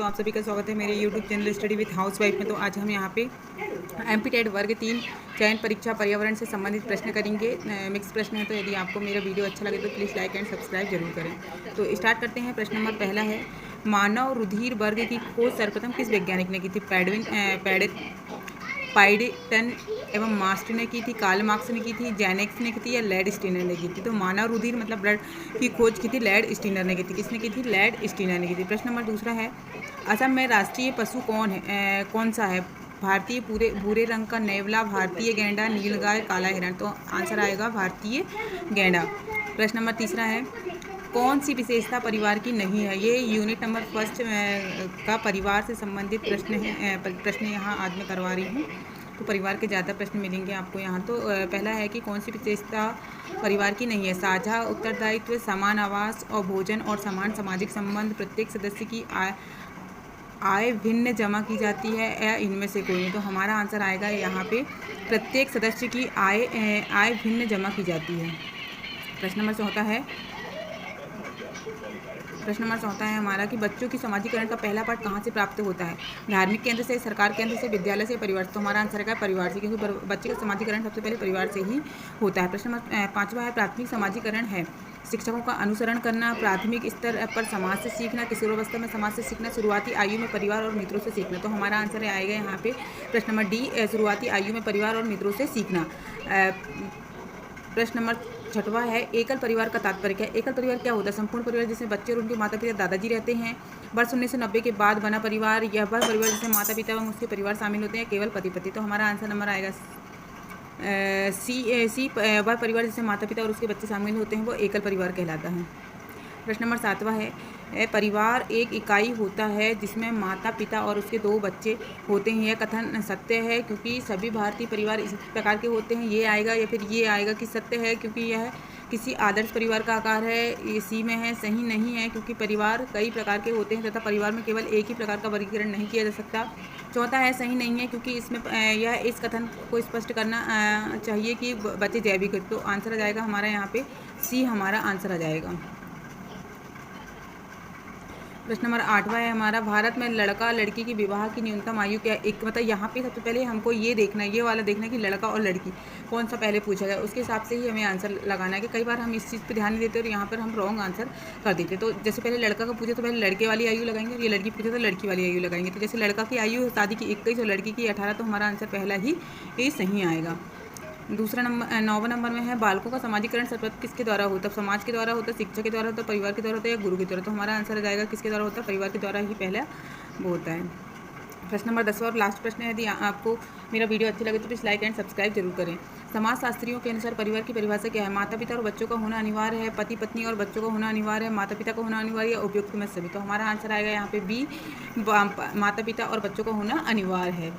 दोस्तों, आप सभी का स्वागत है मेरे YouTube channel study with housewife में। तो आज हम यहाँ पे एमपी वर्ग 3 चयन परीक्षा पर्यावरण से संबंधित प्रश्न करेंगे। मिक्स प्रश्न है, तो यदि आपको मेरा वीडियो अच्छा लगे तो प्लीज़ लाइक एंड सब्सक्राइब जरूर करें। तो स्टार्ट करते हैं। प्रश्न नंबर पहला है, मानव रुधिर वर्ग की खोज सर्वप्रथम किस वैज्ञानिक ने की थी? पाइडेटन एवं मास्ट ने की थी, कार्ल मार्क्स ने की थी, जेनेक्स ने की थी या लैड स्टीनर ने की थी? तो मानव रुधिर मतलब ब्लड की खोज की थी लैड स्टीनर ने की थी। किसने की थी? लैड स्टीनर ने की थी। प्रश्न नंबर दूसरा है, असम में राष्ट्रीय पशु कौन सा है? भारतीय भूरे रंग का नेवला, भारतीय गैंडा, नीलगाय, काला हिरण? तो आंसर आएगा भारतीय गैंडा। प्रश्न नंबर तीसरा है, कौन सी विशेषता परिवार की नहीं है? ये यूनिट नंबर फर्स्ट का परिवार से संबंधित प्रश्न यहाँ आज मैं करवा रही हूँ। तो परिवार के ज़्यादा प्रश्न मिलेंगे आपको यहाँ। तो पहला है कि कौन सी विशेषता परिवार की नहीं है? साझा उत्तरदायित्व, समान आवास और भोजन और समान सामाजिक संबंध, प्रत्येक सदस्य की आय भिन्न जमा की जाती है या इनमें से कोई नहीं? तो हमारा आंसर आएगा यहाँ पे प्रत्येक सदस्य की आय भिन्न जमा की जाती है। प्रश्न नंबर चौथा है हमारा कि बच्चों की समाजीकरण का पहला पाठ कहाँ से प्राप्त होता है? धार्मिक केंद्र से, सरकार केंद्र से, विद्यालय से, परिवार से? तो हमारा आंसर है परिवार से, क्योंकि बच्चे का समाजीकरण सबसे पहले परिवार से ही होता है। प्रश्न नंबर पाँचवा है, प्राथमिक समाजीकरण है शिक्षकों का अनुसरण करना, प्राथमिक स्तर पर समाज से सीखना, किशोरावस्था में समाज से सीखना, शुरुआती आयु में परिवार और मित्रों से सीखना? तो हमारा आंसर आएगा यहाँ पे प्रश्न नंबर डी, शुरुआती आयु में परिवार और मित्रों से सीखना। प्रश्न नंबर छठवां है, एकल परिवार का तात्पर्य क्या है? एकल परिवार क्या होता है? संपूर्ण परिवार जिसमें बच्चे और उनके माता पिता दादाजी रहते हैं। वर्ष 1990 के बाद बना परिवार। यह वह परिवार जिसमें माता पिता एवं उसके परिवार शामिल होते हैं, केवल पति पत्नी? तो हमारा आंसर नंबर आएगा सी। वह परिवार जिसमें माता पिता और उसके बच्चे शामिल होते हैं वो एकल परिवार कहलाता है। प्रश्न नंबर सातवां है, परिवार एक इकाई होता है जिसमें माता पिता और उसके 2 बच्चे होते हैं। यह कथन सत्य है क्योंकि सभी भारतीय परिवार इस प्रकार के होते हैं? ये आएगा या फिर ये आएगा कि सत्य है क्योंकि यह किसी आदर्श परिवार का आकार है? इसी में है। सही नहीं है क्योंकि परिवार कई प्रकार के होते हैं तथा परिवार में केवल एक ही प्रकार का वर्गीकरण नहीं किया जा सकता। चौथा है, सही नहीं है क्योंकि इसमें यह इस कथन को स्पष्ट करना चाहिए कि बच्चे जैविक। तो आंसर आ जाएगा हमारा यहाँ पे सी, हमारा आंसर आ जाएगा। प्रश्न नंबर 8वां है हमारा, भारत में लड़का लड़की की विवाह की न्यूनतम आयु क्या है? एक मतलब यहाँ पे सबसे पहले हमको ये देखना है, ये वाला देखना है कि लड़का और लड़की कौन सा पहले पूछा गया, उसके हिसाब से ही हमें आंसर लगाना है। कि कई बार हम इस चीज़ पे ध्यान नहीं देते और यहाँ पर हम रॉन्ग आंसर कर देते। तो जैसे पहले लड़का का पूछे तो पहले लड़के वाली आयु लगाएंगे, और ये लड़की पूछे तो लड़की वाली आयु लगाएंगे। तो जैसे लड़का की आयु शादी की 21 और लड़की की 18, तो हमारा आंसर पहला ही ये सही आएगा। दूसरा नंबर 9वां नंबर में है, बालकों का समाजीकरण सर्वप्रथम किसके द्वारा होता है? समाज के द्वारा होता है, शिक्षक के द्वारा होता है, परिवार के द्वारा होता है या गुरु के द्वारा? तो हमारा आंसर आ जाएगा किसके द्वारा होता है? परिवार के द्वारा ही पहला वो होता है। प्रश्न नंबर 10वां और लास्ट प्रश्न है, यदि आपको मेरा वीडियो अच्छा लगे तो प्लीज़ लाइक एंड सब्सक्राइब जरूर करें। समाजशास्त्रियों के अनुसार परिवार की परिभाषा क्या है? माता पिता और बच्चों का होना अनिवार्य है, पति पत्नी और बच्चों का होना अनिवार्य है, माता पिता का होना अनिवार्य है, उपयुक्त में सभी? तो हमारा आंसर आएगा यहाँ पे बी, माता पिता और बच्चों का होना अनिवार्य है।